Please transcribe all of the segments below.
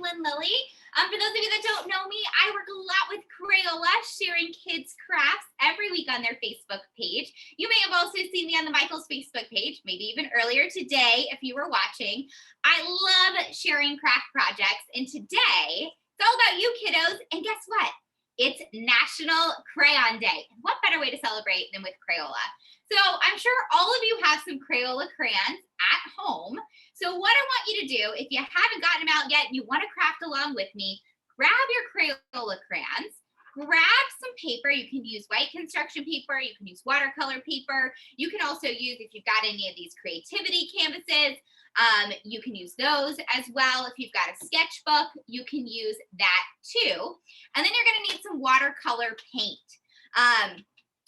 Lynn Lilly. For those of you that don't know me, I work a lot with Crayola, sharing kids' crafts every week on their Facebook page. You may have also seen me on the Michael's Facebook page, maybe even earlier today if you were watching. I love sharing craft projects, and today it's all about you kiddos, and guess what? It's National Crayon Day. And what better way to celebrate than with Crayola? So I'm sure all of you have some Crayola crayons at home. So what I want you to do, if you haven't gotten them out yet and you want to craft along with me, grab your Crayola crayons, grab some paper. You can use white construction paper, you can use watercolor paper. You can also use, if you've got any of these creativity canvases, you can use those as well. If you've got a sketchbook, you can use that too. And then you're going to need some watercolor paint.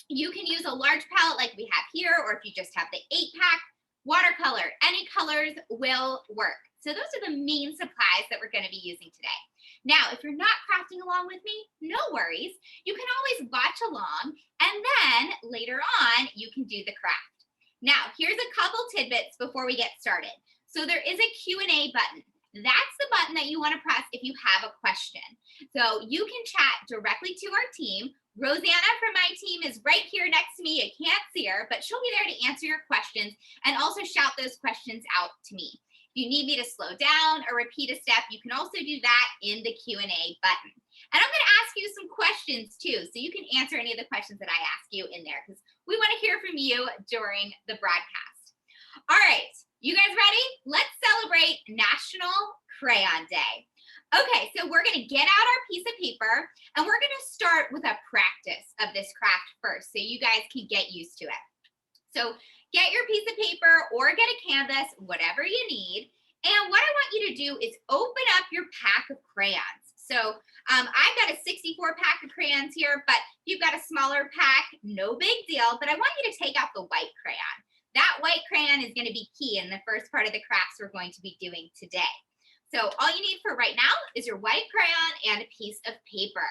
You can use a large palette like we have here, or if you just have the 8-pack, watercolor, any colors will work. So those are the main supplies that we're going to be using today. Now, if you're not crafting along with me, no worries. You can always watch along, and then later on, you can do the craft. Now, here's a couple tidbits before we get started. So there is a Q&A button. That's the button that you want to press if you have a question. So you can chat directly to our team. Rosanna from my team is right here next to me. You can't see her, but she'll be there to answer your questions and also shout those questions out to me. If you need me to slow down or repeat a step, you can also do that in the Q&A button. And I'm going to ask you some questions too, so you can answer any of the questions that I ask you in there, because we want to hear from you during the broadcast. All right, you guys ready? Let's celebrate National Crayon Day. Okay, so we're going to get out our piece of paper, and we're going to start with a practice of this craft first so you guys can get used to it. So get your piece of paper or get a canvas, whatever you need. And what I want you to do is open up your pack of crayons. So I've got a 64 pack of crayons here, but if you've got a smaller pack, no big deal. But I want you to take out the white crayon. That white crayon is going to be key in the first part of the crafts we're going to be doing today. So all you need for right now is your white crayon and a piece of paper.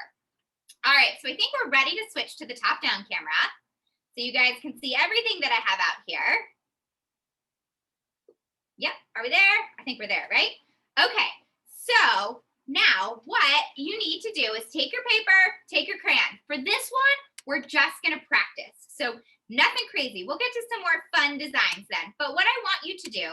All right, so I think we're ready to switch to the top-down camera so you guys can see everything that I have out here. Yep, are we there? I think we're there, right? Okay, so now what you need to do is take your paper, take your crayon. For this one, we're just gonna practice. So nothing crazy. We'll get to some more fun designs then. But what I want you to do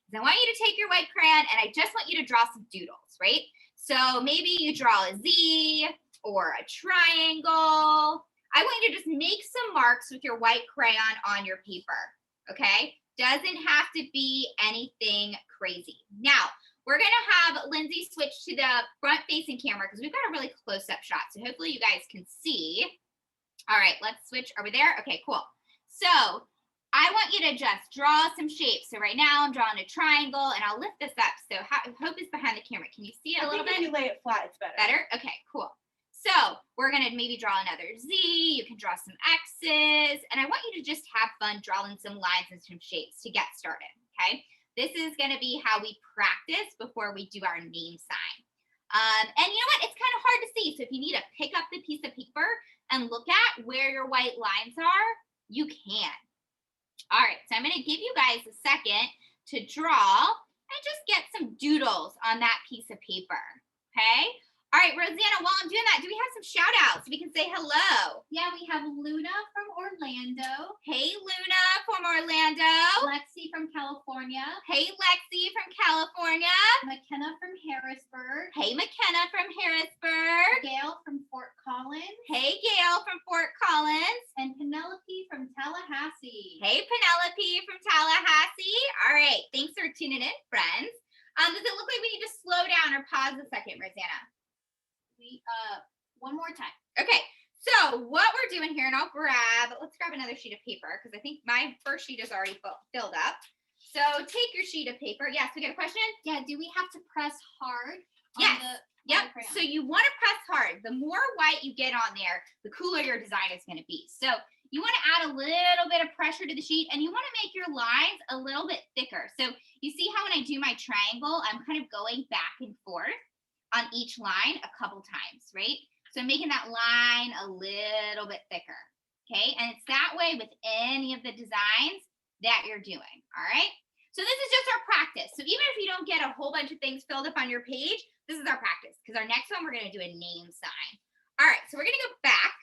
is I want you to take your white crayon and I just want you to draw some doodles, right? So maybe you draw a Z or a triangle. I want you to just make some marks with your white crayon on your paper, okay? Doesn't have to be anything crazy. Now, we're gonna have Lindsay switch to the front-facing camera because we've got a really close-up shot. So hopefully you guys can see. All right, let's switch. Are we there? Okay, cool. So I want you to just draw some shapes. So right now I'm drawing a triangle, and I'll lift this up. So Hope is behind the camera. Can you see it a little bit? If you lay it flat, it's better. Better? Okay, cool. So we're gonna maybe draw another Z. You can draw some X's, and I want you to just have fun drawing some lines and some shapes to get started, okay? This is gonna be how we practice before we do our name sign. And you know what? It's kind of hard to see. So if you need to pick up the piece of paper and look at where your white lines are, you can. All right, so I'm going to give you guys a second to draw and just get some doodles on that piece of paper, okay? All right, Rosanna, while I'm doing that, do we have some shout outs? We can say hello. Yeah, we have Luna from Orlando. Hey, Luna from Orlando. Lexi from California. Hey, Lexi from California. McKenna from Harrisburg. Hey, McKenna from Harrisburg. Gail from Fort Collins. Hey, Gail from Fort Collins. And Penelope from Tallahassee. Hey, Penelope from Tallahassee. All right, thanks for tuning in, friends. Does it look like we need to slow down or pause a second, Rosanna? One more time. Okay, so what we're doing here, and let's grab another sheet of paper because I think my first sheet is already filled up. So take your sheet of paper. Yes, we got a question? Yeah, do we have to press hard? Yes. Yep. So you want to press hard. The more white you get on there, the cooler your design is going to be. So you want to add a little bit of pressure to the sheet, and you want to make your lines a little bit thicker. So you see how when I do my triangle, I'm kind of going back and forth on each line a couple times, right? So I'm making that line a little bit thicker, okay? And it's that way with any of the designs that you're doing, all right? So this is just our practice. So even if you don't get a whole bunch of things filled up on your page, this is our practice because our next one, we're going to do a name sign. All right, so we're going to go back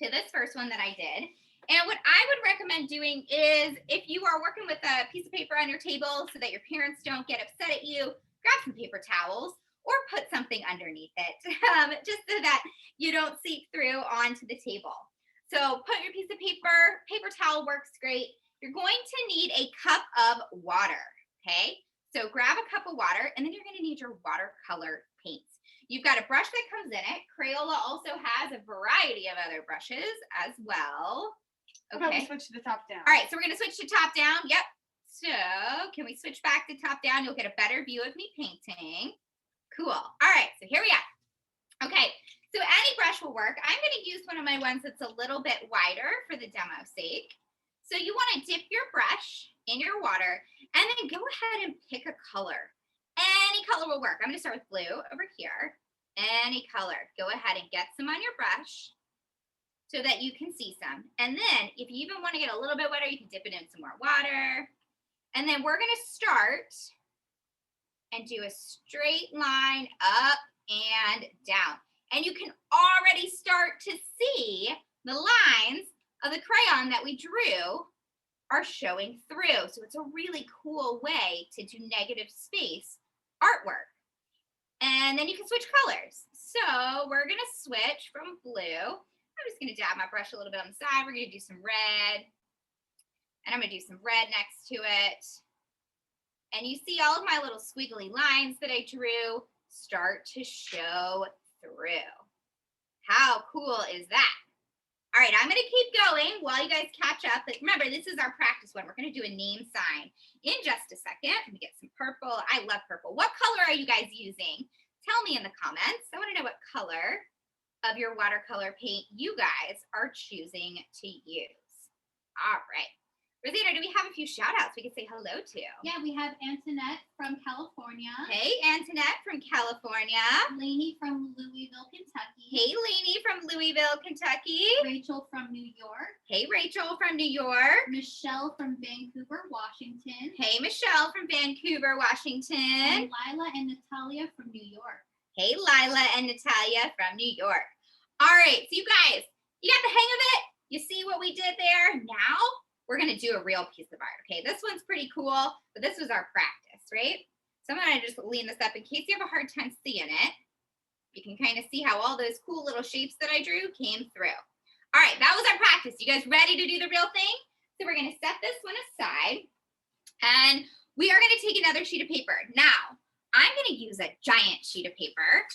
to this first one that I did. And what I would recommend doing is if you are working with a piece of paper on your table so that your parents don't get upset at you, grab some paper towels or put something underneath it just so that you don't seep through onto the table. So put your piece of paper towel works great. You're going to need a cup of water, okay? So grab a cup of water and then you're gonna need your watercolor paints. You've got a brush that comes in it. Crayola also has a variety of other brushes as well. How about we Okay. switch to the top down? All right, so we're gonna switch to top down. Yep. So can we switch back to top down? You'll get a better view of me painting. Cool. All right, so here we are. Okay, so any brush will work. I'm gonna use one of my ones that's a little bit wider for the demo sake. So you wanna dip your brush in your water and then go ahead and pick a color. Any color will work. I'm gonna start with blue over here. Any color. Go ahead and get some on your brush so that you can see some. And then if you even want to get a little bit wetter, you can dip it in some more water. And then we're going to start and do a straight line up and down. And you can already start to see the lines of the crayon that we drew are showing through. So it's a really cool way to do negative space artwork. And then you can switch colors. So we're going to switch from blue. I'm just going to dab my brush a little bit on the side. We're going to do some red. And I'm going to do some red next to it. And you see all of my little squiggly lines that I drew start to show through. How cool is that? All right, I'm going to keep going while you guys catch up. But remember, this is our practice one. We're going to do a name sign in just a second. Let me get some purple. I love purple. What color are you guys using? Tell me in the comments. I want to know what color of your watercolor paint you guys are choosing to use. All right. Rosita, do we have a few shout outs we can say hello to? Yeah, we have Antoinette from California. Hey, Antoinette from California. Lainey from Louisville, Kentucky. Hey, Lainey from Louisville, Kentucky. Rachel from New York. Hey, Rachel from New York. Michelle from Vancouver, Washington. Hey, Michelle from Vancouver, And Washington. Lila and Natalia from New York. Hey, Lila and Natalia from New York. All right, so you guys, you got the hang of it? You see what we did there? Now we're going to do a real piece of art, okay? This one's pretty cool, but this was our practice, right? So I'm going to just lean this up in case you have a hard time seeing it. You can kind of see how all those cool little shapes that I drew came through. All right, that was our practice. You guys ready to do the real thing? So we're going to set this one aside, and we are going to take another sheet of paper. Now, I'm going to use a giant sheet of paper.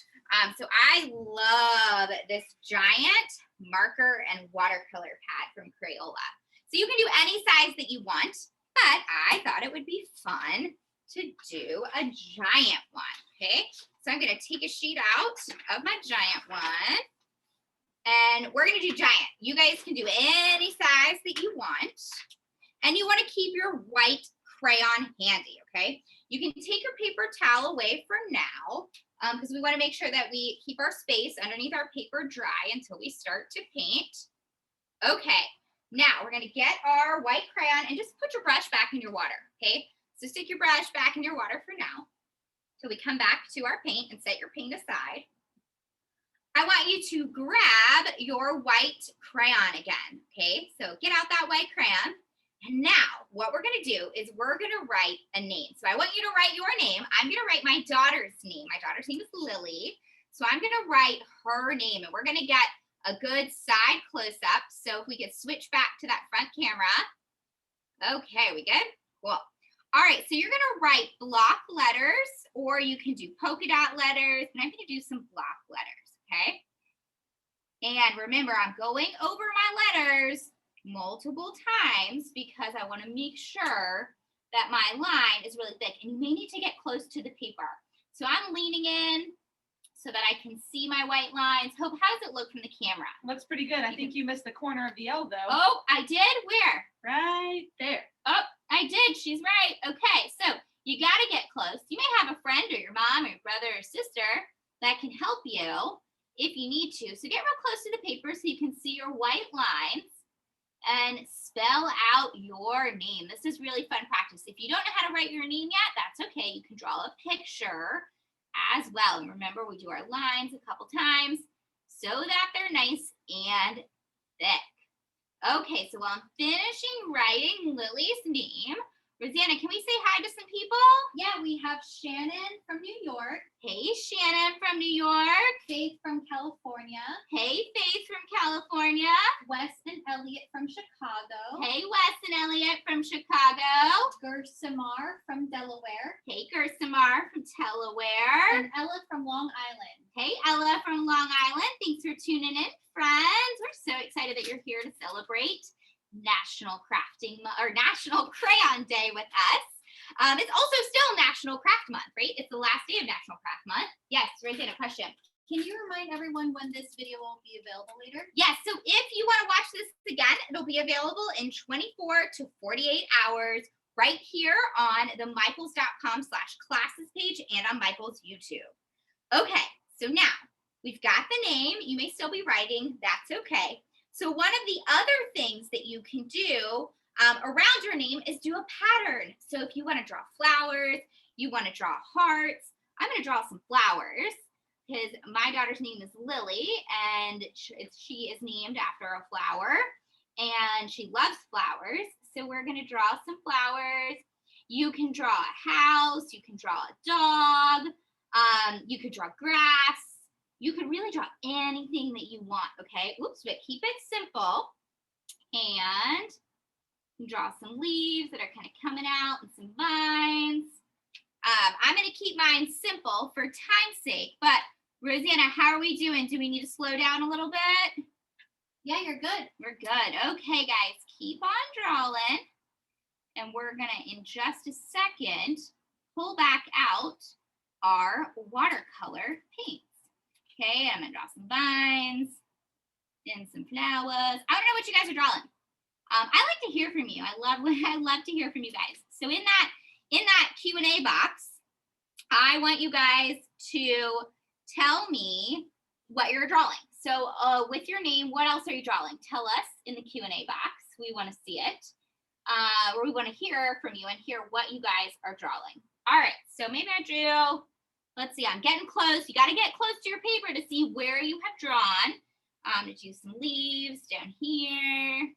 So I love this giant marker and watercolor pad from Crayola. So you can do any size that you want, but I thought it would be fun to do a giant one, okay? So I'm going to take a sheet out of my giant one, and we're going to do giant. You guys can do any size that you want, and you want to keep your white crayon handy, okay? You can take your paper towel away for now because we want to make sure that we keep our space underneath our paper dry until we start to paint. Okay, now we're going to get our white crayon and just put your brush back in your water, okay? So stick your brush back in your water for now till we come back to our paint and set your paint aside. I want you to grab your white crayon again, okay? So get out that white crayon. And now what we're going to do is we're going to write a name. So I want you to write your name. I'm going to write my daughter's name. My daughter's name is Lily. So I'm going to write her name, and we're going to get a good side close up. So if we could switch back to that front camera. Okay, we good? Cool. All right, so you're going to write block letters, or you can do polka dot letters, and I'm going to do some block letters, okay? And remember, I'm going over my letters multiple times because I want to make sure that my line is really thick, and you may need to get close to the paper. So I'm leaning in so that I can see my white lines. Hope, how does it look from the camera? Looks pretty good. I think you missed the corner of the L though. Oh, I did? Where? Right there. Oh, I did. She's right. Okay, so you got to get close. You may have a friend or your mom or your brother or sister that can help you if you need to. So get real close to the paper so you can see your white lines and spell out your name. This is really fun practice. If you don't know how to write your name yet, that's okay. You can draw a picture as well. And remember, we do our lines a couple times so that they're nice and thick. Okay, so while I'm finishing writing Lily's name, Rosanna, can we say hi to some people? Yeah, we have Shannon from New York, Hey, Shannon from New York. Faith from California, Hey, Faith from California. Wes and Elliot from Chicago, Hey, Wes and Elliot from Chicago. Gersamar from Delaware, Hey, Gersamar from Delaware. and Ella from Long Island. Hey, Ella from Long Island. Thanks for tuning in, friends. We're so excited that you're here to celebrate National Crayon Day with us. It's also still National Craft Month, right? It's the last day of National Craft Month. Yes, Rosanna, question. Can you remind everyone when this video will be available later? Yes, so if you want to watch this again, it'll be available in 24 to 48 hours right here on the michaels.com/classes page and on Michaels YouTube. Okay, so now we've got the name. You may still be writing. That's okay. So one of the other things that you can do around your name is do a pattern. So if you want to draw flowers, you want to draw hearts. I'm going to draw some flowers because my daughter's name is Lily and she is named after a flower and she loves flowers. So we're going to draw some flowers. You can draw a house. You can draw a dog. You could draw grass. You could really draw anything that you want, okay? Oops, but keep it simple. And draw some leaves that are kind of coming out and some vines. I'm going to keep mine simple for time's sake, but Rosanna, how are we doing? Do we need to slow down a little bit? Yeah, you're good. We're good. Okay, guys, keep on drawing. And we're going to, in just a second, pull back out our watercolor paints. Okay, I'm gonna draw some vines and some flowers. I don't know what you guys are drawing. I like to hear from you. I love to hear from you guys. So in that Q&A box, I want you guys to tell me what you're drawing. So with your name, what else are you drawing? Tell us in the Q&A box. We want to see it. Or we want to hear from you and hear what you guys are drawing. All right, so maybe I drew. Let's see, I'm getting close. You got to get close to your paper to see where you have drawn. I'm going to do some leaves down here.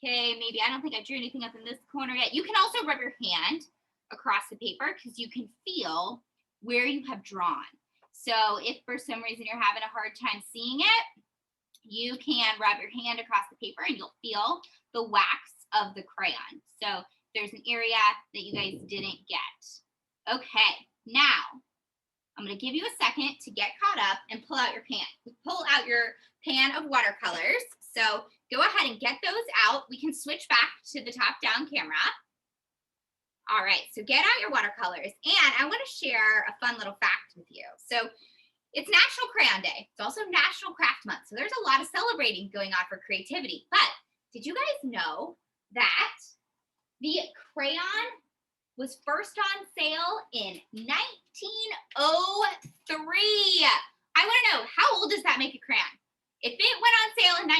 Okay, maybe I don't think I drew anything up in this corner yet. You can also rub your hand across the paper because you can feel where you have drawn. So if for some reason you're having a hard time seeing it, you can rub your hand across the paper and you'll feel the wax of the crayon. So there's an area that you guys didn't get. Okay, now I'm going to give you a second to get caught up and pull out your pan. Pull out your pan of watercolors. So go ahead and get those out. We can switch back to the top-down camera. All right, so get out your watercolors. And I want to share a fun little fact with you. So it's National Crayon Day. It's also National Craft Month. So there's a lot of celebrating going on for creativity. But did you guys know that the crayon was first on sale in 1903. I want to know, how old does that make a crayon? If it went on sale in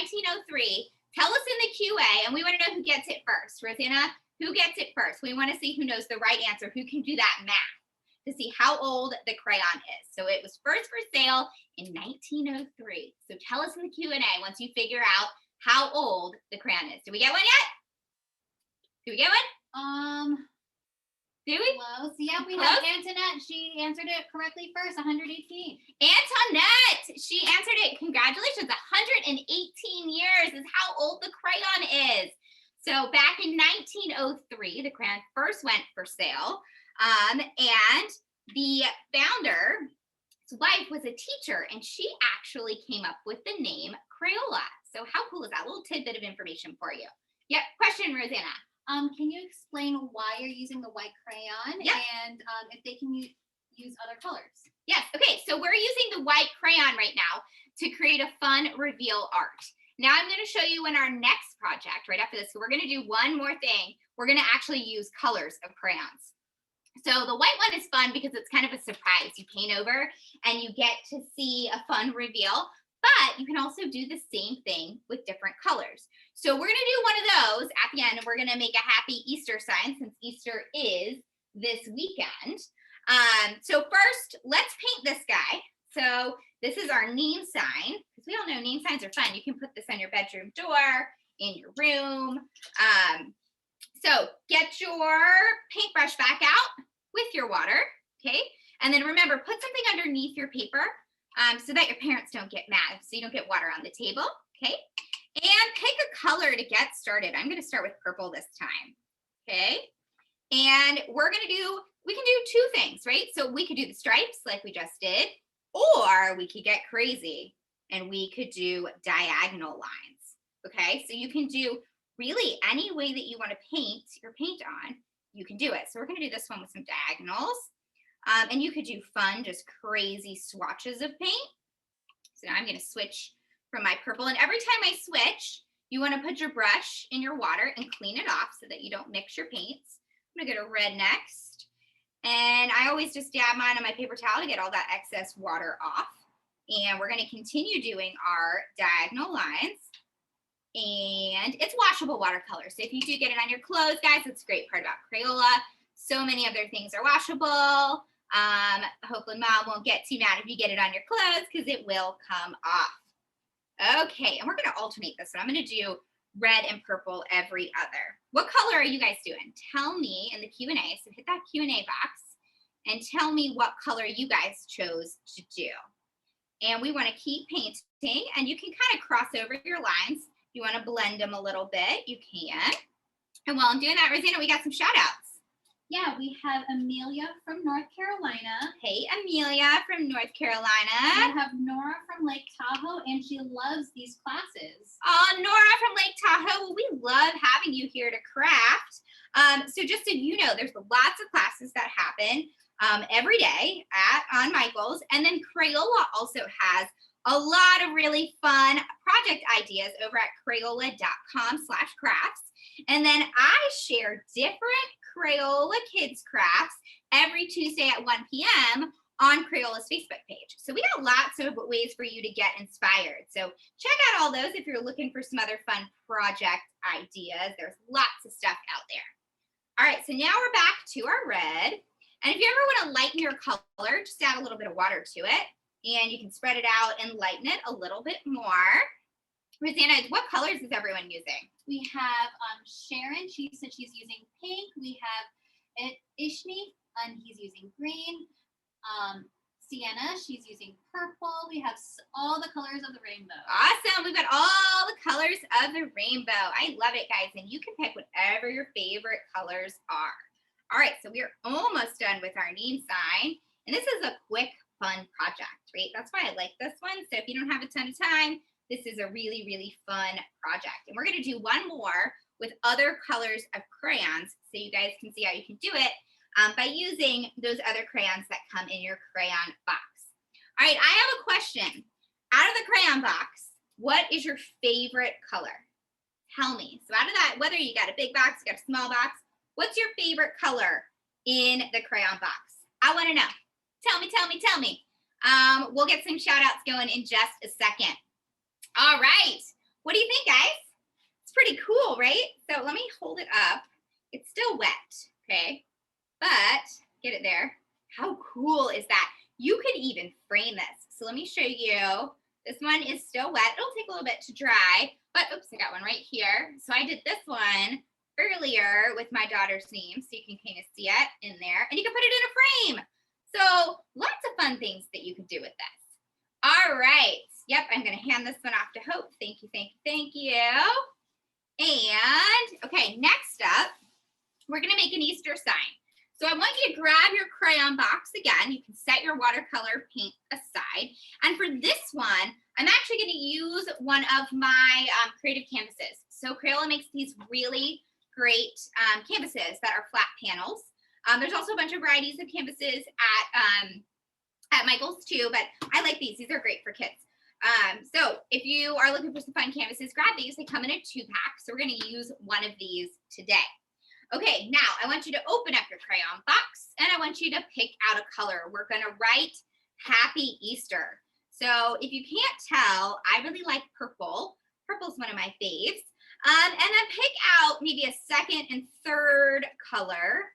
1903, tell us in the QA, and we want to know who gets it first. Rosanna, who gets it first? We want to see who knows the right answer, who can do that math to see how old the crayon is. So it was first for sale in 1903. So tell us in the Q&A once you figure out how old the crayon is. Did we get one yet? Did we get one? Do we? Close. Yeah, we Close? have Antoinette. She answered it correctly first, 118. Antoinette, she answered it. Congratulations, 118 years is how old the crayon is. So back in 1903, the crayon first went for sale. And the founder's wife was a teacher, and she actually came up with the name Crayola. So how cool is that? A little tidbit of information for you. Yep, question, Rosanna. Can you explain why you're using the white crayon and if they can use other colors? Yes, okay, so we're using the white crayon right now to create a fun reveal art. Now I'm going to show you in our next project right after this. So we're going to do one more thing. We're going to actually use colors of crayons. So the white one is fun because it's kind of a surprise. You paint over and you get to see a fun reveal, but you can also do the same thing with different colors. So we're going to do one of those at the end, and we're going to make a happy Easter sign since Easter is this weekend. So first, let's paint this guy. So this is our name sign, because we all know name signs are fun. You can put this on your bedroom door, in your room. So get your paintbrush back out with your water, okay? And then remember, put something underneath your paper so that your parents don't get mad, so you don't get water on the table, okay? And pick a color to get started. I'm gonna start with purple this time, okay? And we can do two things, right? So we could do the stripes like we just did, or we could get crazy and we could do diagonal lines, okay? So you can do really any way that you want to paint your paint on, you can do it. So we're going to do this one with some diagonals. And you could do fun, just crazy swatches of paint. So now I'm going to switch from my purple. And every time I switch, you want to put your brush in your water and clean it off so that you don't mix your paints. I'm going to go to red next. And I always just dab mine on my paper towel to get all that excess water off. And we're going to continue doing our diagonal lines. And it's washable watercolor. So if you do get it on your clothes, guys, that's the great part about Crayola. So many of their things are washable. Hopefully mom won't get too mad if you get it on your clothes because it will come off. Okay, and we're going to alternate this one. I'm going to do red and purple every other. What color are you guys doing? Tell me in the Q&A. So hit that Q&A box and tell me what color you guys chose to do. And we want to keep painting, and you can kind of cross over your lines. If you want to blend them a little bit, you can. And while I'm doing that, Rosanna, we got some shout outs. Yeah, we have Amelia from North Carolina. Hey, Amelia from North Carolina. We have Nora from Lake Tahoe, and she loves these classes. Oh, Nora from Lake Tahoe. Well, we love having you here to craft. So just so you know, there's lots of classes that happen every day on Michael's. And then Crayola also has a lot of really fun project ideas over at crayola.com/crafts. And then I share different Crayola Kids crafts every Tuesday at 1 p.m. on Crayola's Facebook page. So we got lots of ways for you to get inspired. So check out all those if you're looking for some other fun project ideas. There's lots of stuff out there. All right, so now we're back to our red. And if you ever want to lighten your color, just add a little bit of water to it. And you can spread it out and lighten it a little bit more. Rosanna, what colors is everyone using? We have Sharon, she said she's using pink. We have Ishni, and he's using green. Sienna, she's using purple. We have all the colors of the rainbow. Awesome. We've got all the colors of the rainbow. I love it, guys. And you can pick whatever your favorite colors are. All right, so we're almost done with our name sign. And this is a quick, fun project, right? That's why I like this one. So if you don't have a ton of time, this is a really, really fun project. And we're going to do one more with other colors of crayons so you guys can see how you can do it by using those other crayons that come in your crayon box. All right, I have a question. Out of the crayon box, what is your favorite color? Tell me. So out of that, whether you got a big box, you got a small box, what's your favorite color in the crayon box? I want to know. Tell me, tell me, tell me. We'll get some shout outs going in just a second. All right. What do you think, guys? It's pretty cool, right? So let me hold it up. It's still wet, okay? But get it there. How cool is that? You could even frame this. So let me show you. This one is still wet. It'll take a little bit to dry, but oops, I got one right here. So I did this one earlier with my daughter's name, so you can kind of see it in there, and you can put it in a frame. So lots of fun things that you can do with this. All right. Yep, I'm going to hand this one off to Hope. Thank you, thank you, thank you. And okay, next up, we're going to make an Easter sign. So I want you to grab your crayon box again. You can set your watercolor paint aside. And for this one, I'm actually going to use one of my creative canvases. So Crayola makes these really great canvases that are flat panels. There's also a bunch of varieties of canvases at Michael's too, but I like these. These are great for kids. So if you are looking for some fun canvases, grab these. They come in a 2-pack. So we're going to use one of these today. Okay, now I want you to open up your crayon box and I want you to pick out a color. We're going to write Happy Easter. So if you can't tell, I really like purple. Purple's one of my faves. And then pick out maybe a second and third color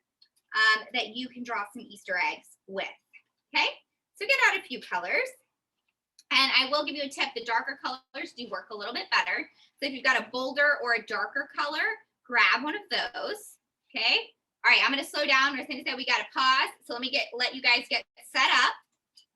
that you can draw some Easter eggs with. Okay, so get out a few colors. And I will give you a tip, the darker colors do work a little bit better. So if you've got a bolder or a darker color, grab one of those, okay? All right, I'm gonna slow down. We're going to say we gotta pause. So let me let you guys get set up,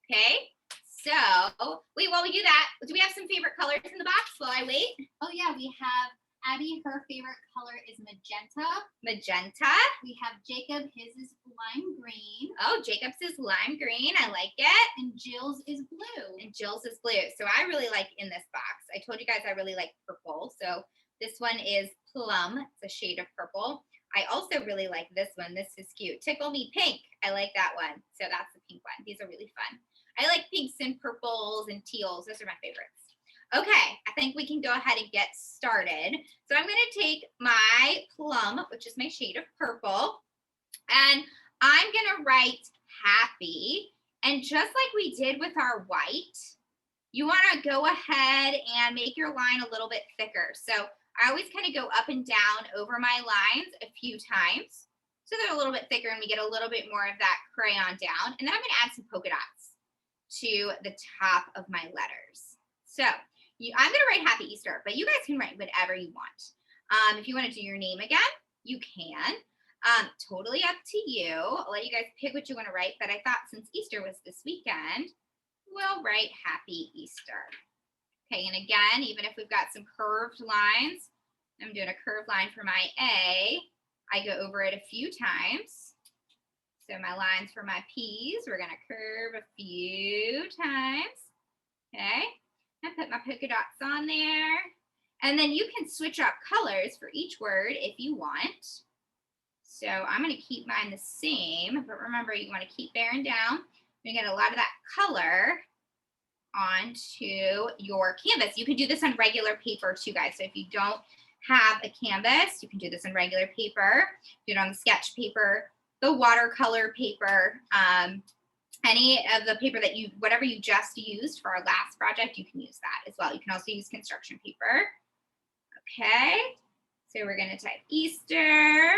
okay? So, wait, while we do that, do we have some favorite colors in the box while I wait? Oh yeah, we have Abby, her favorite color is magenta. Magenta. We have Jacob, his is lime green. Oh, Jacob's is lime green. I like it. And Jill's is blue. And Jill's is blue. So I really like in this box. I told you guys I really like purple. So this one is plum. It's a shade of purple. I also really like this one. This is cute. Tickle Me Pink. I like that one. So that's the pink one. These are really fun. I like pinks and purples and teals. Those are my favorites. Okay, I think we can go ahead and get started. So I'm going to take my plum, which is my shade of purple, and I'm going to write happy. And just like we did with our white, you want to go ahead and make your line a little bit thicker. So I always kind of go up and down over my lines a few times so they're a little bit thicker and we get a little bit more of that crayon down. And then I'm going to add some polka dots to the top of my letters. So I'm going to write Happy Easter, but you guys can write whatever you want. If you want to do your name again, you can. Totally up to you. I'll let you guys pick what you want to write, but I thought since Easter was this weekend, we'll write Happy Easter. Okay, and again, even if we've got some curved lines, I'm doing a curved line for my A. I go over it a few times. So my lines for my P's, we're going to curve a few times. Okay. I put my polka dots on there. And then you can switch up colors for each word if you want. So I'm going to keep mine the same, but remember you want to keep bearing down. You get a lot of that color onto your canvas. You can do this on regular paper too, guys. So if you don't have a canvas, you can do this on regular paper. Do it on the sketch paper, the watercolor paper, any of the paper that whatever you just used for our last project, you can use that as well. You can also use construction paper. Okay, so we're going to type Easter.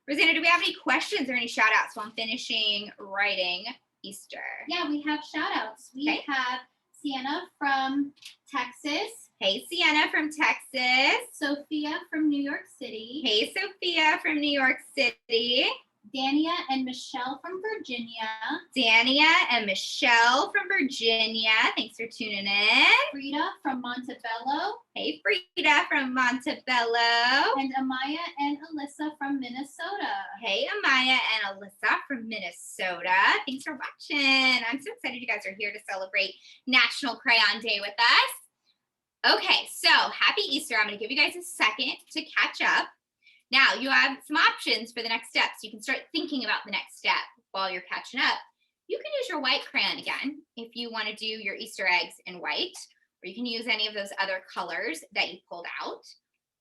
Rosanna, do we have any questions or any shout outs while I'm finishing writing Easter? Yeah, we have shout outs. We have Sienna from Texas. Hey, Sienna from Texas. Sophia from New York City. Hey, Sophia from New York City. Dania and Michelle from Virginia. Dania and Michelle from Virginia. Thanks for tuning in. Frida from Montebello. Hey, Frida from Montebello. And Amaya and Alyssa from Minnesota. Hey, Amaya and Alyssa from Minnesota. Thanks for watching. I'm so excited you guys are here to celebrate National Crayon Day with us. Okay, so happy Easter. I'm going to give you guys a second to catch up. Now you have some options for the next steps. You can start thinking about the next step while you're catching up. You can use your white crayon again if you want to do your Easter eggs in white, or you can use any of those other colors that you pulled out,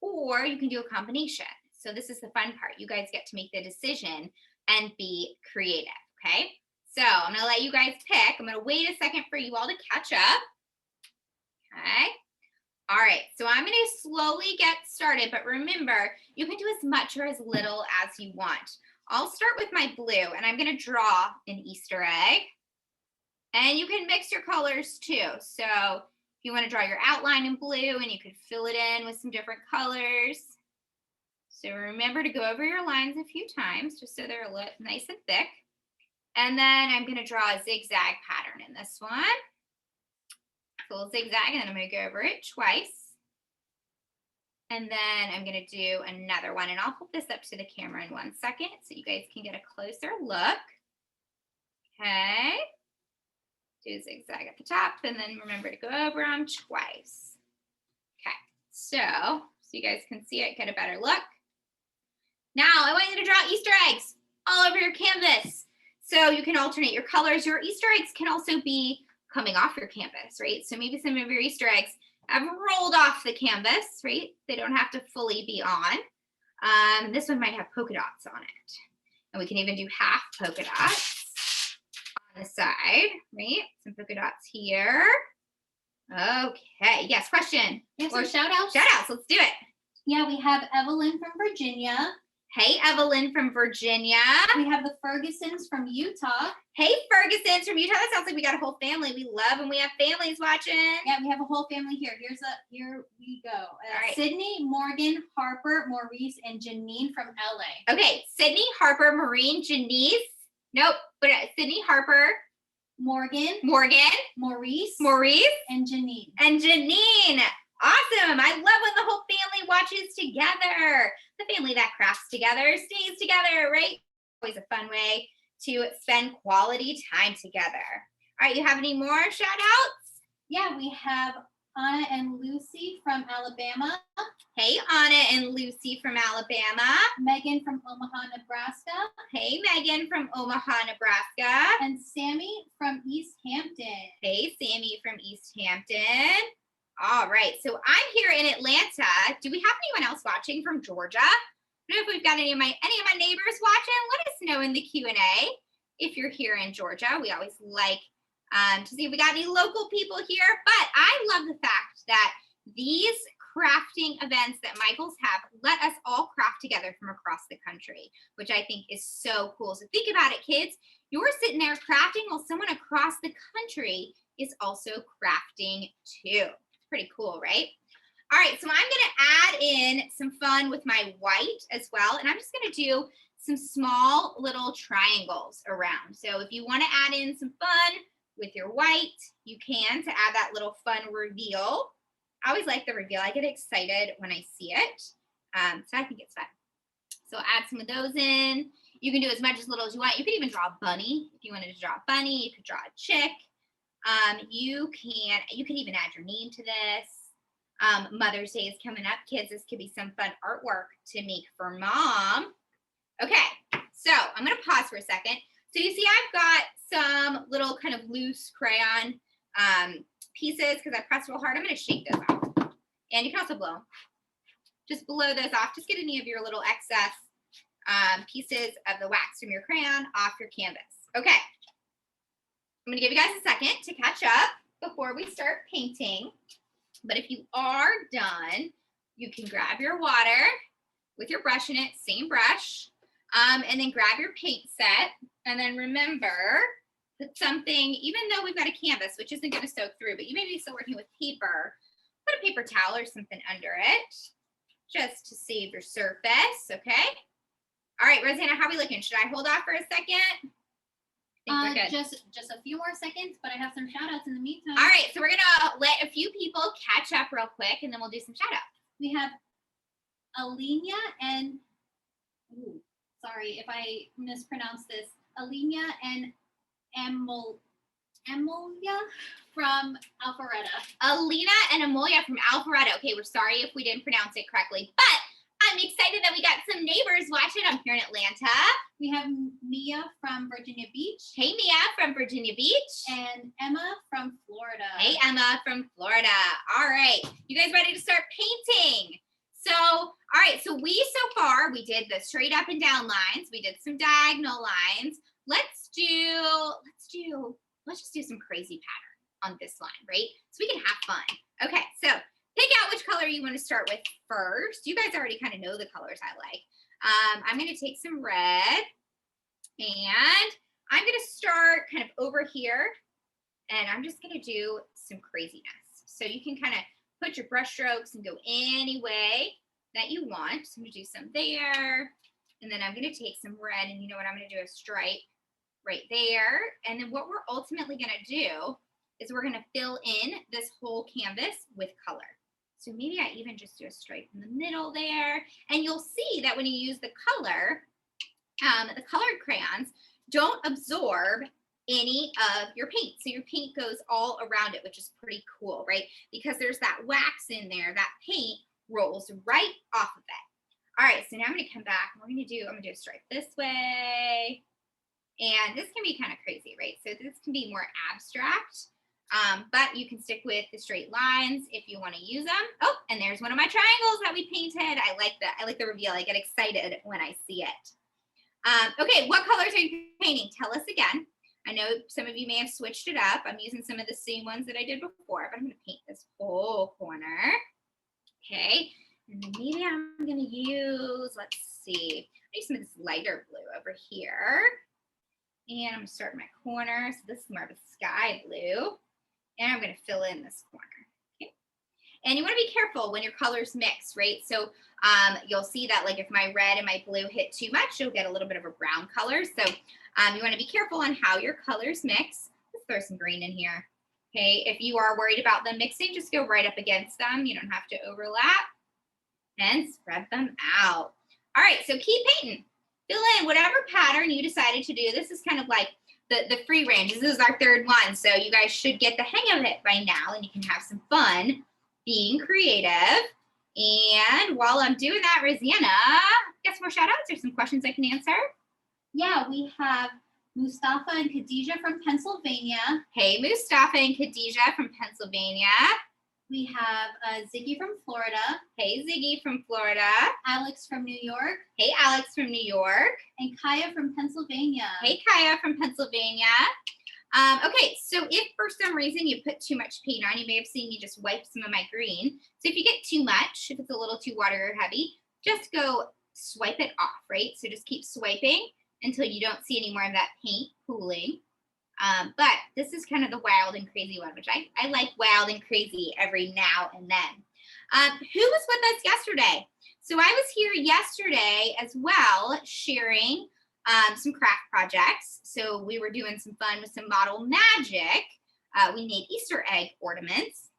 or you can do a combination. So this is the fun part. You guys get to make the decision and be creative, okay? So I'm going to let you guys pick. I'm going to wait a second for you all to catch up. Okay. All right, so I'm going to slowly get started, but remember, you can do as much or as little as you want. I'll start with my blue, and I'm going to draw an Easter egg. And you can mix your colors too. So if you want to draw your outline in blue, and you could fill it in with some different colors. So remember to go over your lines a few times, just so they're nice and thick. And then I'm going to draw a zigzag pattern in this one. Full zigzag, and then I'm going to go over it twice. And then I'm going to do another one, and I'll hold this up to the camera in 1 second so you guys can get a closer look. Okay. Do a zigzag at the top, and then remember to go over them twice. Okay, so you guys can see it, get a better look. Now I want you to draw Easter eggs all over your canvas. So you can alternate your colors. Your Easter eggs can also be coming off your canvas, right? So maybe some of your Easter eggs have rolled off the canvas, right? They don't have to fully be on. This one might have polka dots on it. And we can even do half polka dots on the side, right? Some polka dots here. Okay, yes, question. We have some shout outs. Shout outs, let's do it. Yeah, we have Evelyn from Virginia. Hey, Evelyn from Virginia. We have the Fergusons from Utah. Hey, Ferguson's from Utah. That sounds like we got a whole family. We love when we have families watching. Yeah, we have a whole family here. Here we go. All right. Sydney, Morgan, Harper, Maurice, and Janine from LA. Okay, Sydney, Harper, Maureen, Janice. Nope, but Sydney, Harper, Morgan, Maurice, and Janine. and Janine. Awesome. I love when the whole family watches together. The family that crafts together stays together, right? Always a fun way to spend quality time together. All right, you have any more shout outs? Yeah, we have Anna and Lucy from Alabama. Hey, Anna and Lucy from Alabama. Megan from Omaha, Nebraska. Hey, Megan from Omaha, Nebraska. And Sammy from East Hampton. Hey, Sammy from East Hampton. All right, so I'm here in Atlanta. Do we have anyone else watching from Georgia? I don't know if we've got any of my neighbors watching. Let us know in the Q&A if you're here in Georgia. We always like to see if we got any local people here. But I love the fact that these crafting events that Michaels have let us all craft together from across the country, which I think is so cool. So think about it, kids. You're sitting there crafting while someone across the country is also crafting too. It's pretty cool, right? All right, so I'm gonna add in some fun with my white as well. And I'm just gonna do some small little triangles around. So if you wanna add in some fun with your white, you can, to add that little fun reveal. I always like the reveal. I get excited when I see it. So I think it's fun. So add some of those in. You can do as much as little as you want. You could even draw a bunny. If you wanted to draw a bunny, you could draw a chick. You could even add your name to this. Mother's Day is coming up, kids. This could be some fun artwork to make for mom. Okay, so I'm gonna pause for a second. So you see I've got some little kind of loose crayon pieces because I pressed real hard. I'm gonna shake those off. And you can also just blow those off. Just get any of your little excess pieces of the wax from your crayon off your canvas. Okay, I'm gonna give you guys a second to catch up before we start painting. But if you are done, you can grab your water with your brush in it, same brush, and then grab your paint set. And then remember, put something, even though we've got a canvas, which isn't gonna soak through, but you may be still working with paper, put a paper towel or something under it, just to save your surface, okay? All right, Rosanna, how are we looking? Should I hold off for a second? I think we're good. Just a few more seconds, but I have some shout outs in the meantime. All right, so we're gonna let a few people catch up real quick and then we'll do some shout outs. We have Alenia and, sorry if I mispronounce this, Alenia and Amelia from Alpharetta. Alina and Amelia from Alpharetta. Okay, we're sorry if we didn't pronounce it correctly, but I'm excited that we got some neighbors watching. I'm here in Atlanta. We have Mia from Virginia Beach. Hey, Mia from Virginia Beach. And Emma from Florida. Hey, Emma from Florida. All right, you guys ready to start painting? So, all right, so so far, we did the straight up and down lines. We did some diagonal lines. Let's just do some crazy pattern on this line, right? So we can have fun. Okay, so pick out which color you want to start with first. You guys already kind of know the colors I like. I'm going to take some red and I'm going to start kind of over here and I'm just going to do some craziness. So you can kind of put your brush strokes and go any way that you want. So I'm going to do some there and then I'm going to take some red and you know what, I'm going to do a stripe right there. And then what we're ultimately going to do is we're going to fill in this whole canvas with color. So maybe I even just do a stripe in the middle there. And you'll see that when you use the color, the colored crayons don't absorb any of your paint. So your paint goes all around it, which is pretty cool, right? Because there's that wax in there, that paint rolls right off of it. All right, so now I'm gonna come back and I'm gonna do a stripe this way. And this can be kind of crazy, right? So this can be more abstract. But you can stick with the straight lines if you want to use them. Oh, and there's one of my triangles that we painted. I like that. I like the reveal. I get excited when I see it. Okay, what colors are you painting? Tell us again. I know some of you may have switched it up. I'm using some of the same ones that I did before, but I'm going to paint this whole corner. Okay, and then maybe I'm going to use, let's see. do some of this lighter blue over here. And I'm gonna start in my corner. So this is more of a sky blue. And I'm gonna fill in this corner. Okay. And you wanna be careful when your colors mix, right? So you'll see that like if my red and my blue hit too much, you'll get a little bit of a brown color. So you wanna be careful on how your colors mix. Let's throw some green in here. Okay, if you are worried about them mixing, just go right up against them. You don't have to overlap. And spread them out. All right, so keep painting. Fill in whatever pattern you decided to do. This is kind of like the free range. This is our third one, so you guys should get the hang of it by now, and you can have some fun being creative. And while I'm doing that, Rosanna, got some more shout outs or some questions I can answer? Yeah, we have Mustafa and Khadijah from Pennsylvania. Hey, Mustafa and Khadijah from Pennsylvania. We have Ziggy from Florida. Hey, Ziggy from Florida. Alex from New York. Hey, Alex from New York. And Kaya from Pennsylvania. Hey, Kaya from Pennsylvania. Okay, so if for some reason you put too much paint on, you may have seen me just wipe some of my green. So if you get too much, if it's a little too water or heavy, just go swipe it off, right? So just keep swiping until you don't see any more of that paint pooling. But this is kind of the wild and crazy one, which I like wild and crazy every now and then. Who was with us yesterday? So I was here yesterday as well, sharing some craft projects. So we were doing some fun with some model magic. We made Easter egg ornaments.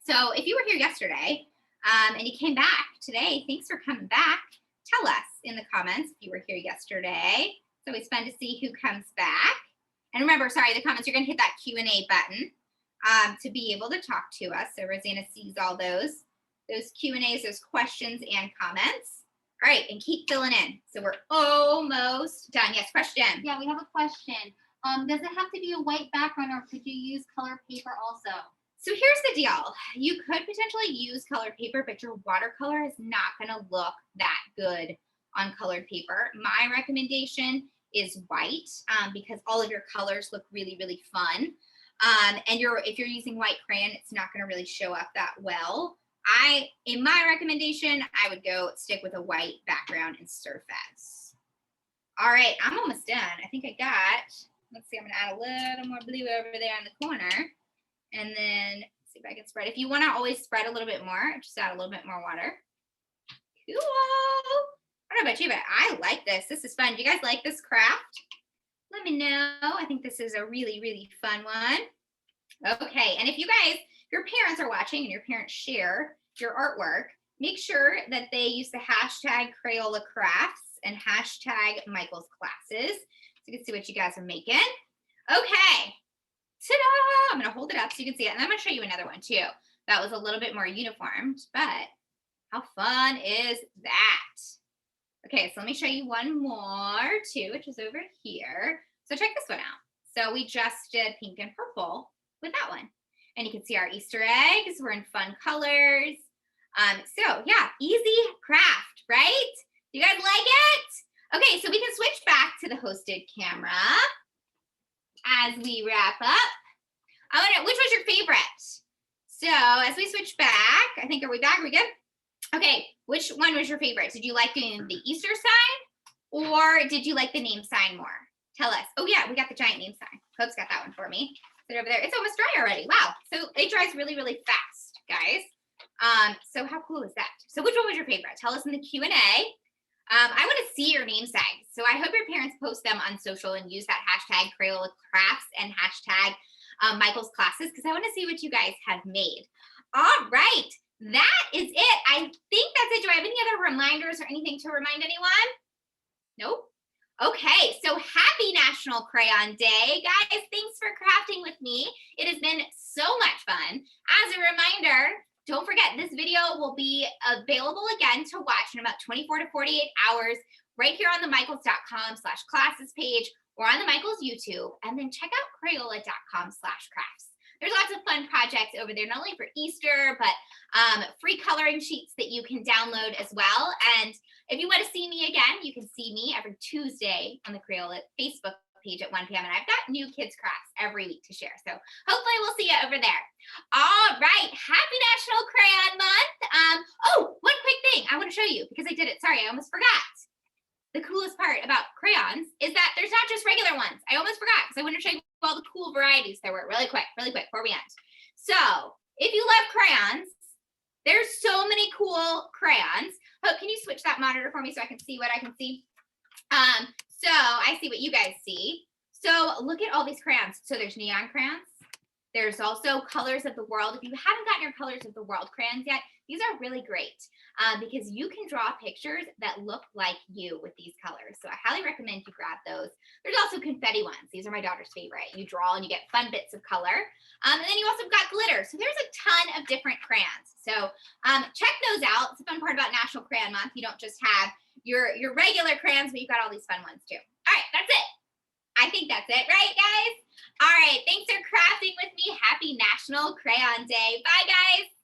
So if you were here yesterday and you came back today, thanks for coming back. Tell us in the comments if you were here yesterday. It's always fun to see who comes back. And remember, sorry, the comments, you're going to hit that Q&A button to be able to talk to us. So Rosanna sees all those Q&As, those questions and comments. All right, and keep filling in. So we're almost done. Yes, question. Yeah, we have a question. Does it have to be a white background or could you use color paper also? So here's the deal. You could potentially use colored paper, but your watercolor is not going to look that good on colored paper. My recommendation is white because all of your colors look really, really fun. And if you're using white crayon, it's not going to really show up that well. In my recommendation, I would go stick with a white background and surface. All right, I'm almost done. I think I got, let's see, I'm going to add a little more blue over there in the corner. And then see if I can spread. If you want to always spread a little bit more, just add a little bit more water. Cool. I don't know about you, but I like this. This is fun. Do you guys like this craft? Let me know. I think this is a really, really fun one. Okay, and if you guys, your parents are watching and your parents share your artwork, make sure that they use the hashtag Crayola Crafts and hashtag Michael's Classes so you can see what you guys are making. Okay, ta-da! I'm gonna hold it up so you can see it, and I'm gonna show you another one too. That was a little bit more uniformed, but how fun is that? Okay, so let me show you one more too, which is over here. So check this one out. So we just did pink and purple with that one. And you can see our Easter eggs. We're in fun colors. So yeah, easy craft, right? You guys like it? Okay, so we can switch back to the hosted camera as we wrap up. Which was your favorite? So as we switch back, I think, are we back? Are we good? Okay, which one was your favorite? Did you like doing the Easter sign or did you like the name sign more? Tell us. Oh yeah, we got the giant name sign. Hope's got that one for me. Put it over there. It's almost dry already. Wow. So it dries really, really fast, guys. So how cool is that? So which one was your favorite? Tell us in the Q&A. I want to see your name tags. So I hope your parents post them on social and use that hashtag Crayola Crafts and hashtag Michael's Classes because I want to see what you guys have made. All right. That is it. I think that's it. Do I have any other reminders or anything to remind anyone? Nope. Okay, so happy National Crayon Day. Guys, thanks for crafting with me. It has been so much fun. As a reminder, don't forget this video will be available again to watch in about 24 to 48 hours right here on the michaels.com/classes page or on the Michaels YouTube. And then check out crayola.com/crafts. There's lots of fun projects over there, not only for Easter, but free coloring sheets that you can download as well. And if you want to see me again, you can see me every Tuesday on the Crayola Facebook page at 1 p.m. And I've got new kids crafts every week to share. So hopefully we'll see you over there. All right. Happy National Crayon Month. Oh, one quick thing I want to show you because I did it. Sorry, I almost forgot. the coolest part about crayons is that there's not just regular ones. I almost forgot because I want to show you all the cool varieties there were really quick before we end. So if you love crayons, there's so many cool crayons. Oh, can you switch that monitor for me so I can see what I can see? So I see what you guys see. So look at all these crayons. So there's neon crayons. There's also colors of the world. If you haven't gotten your colors of the world crayons yet, these are really great because you can draw pictures that look like you with these colors. So I highly recommend you grab those. There's also confetti ones. These are my daughter's favorite. You draw and you get fun bits of color. And then you also got glitter. So there's a ton of different crayons. So check those out. It's a fun part about National Crayon Month. You don't just have your regular crayons, but you've got all these fun ones too. All right, that's it. I think that's it, right, guys? All right, thanks for crafting with me. Happy National Crayon Day. Bye, guys.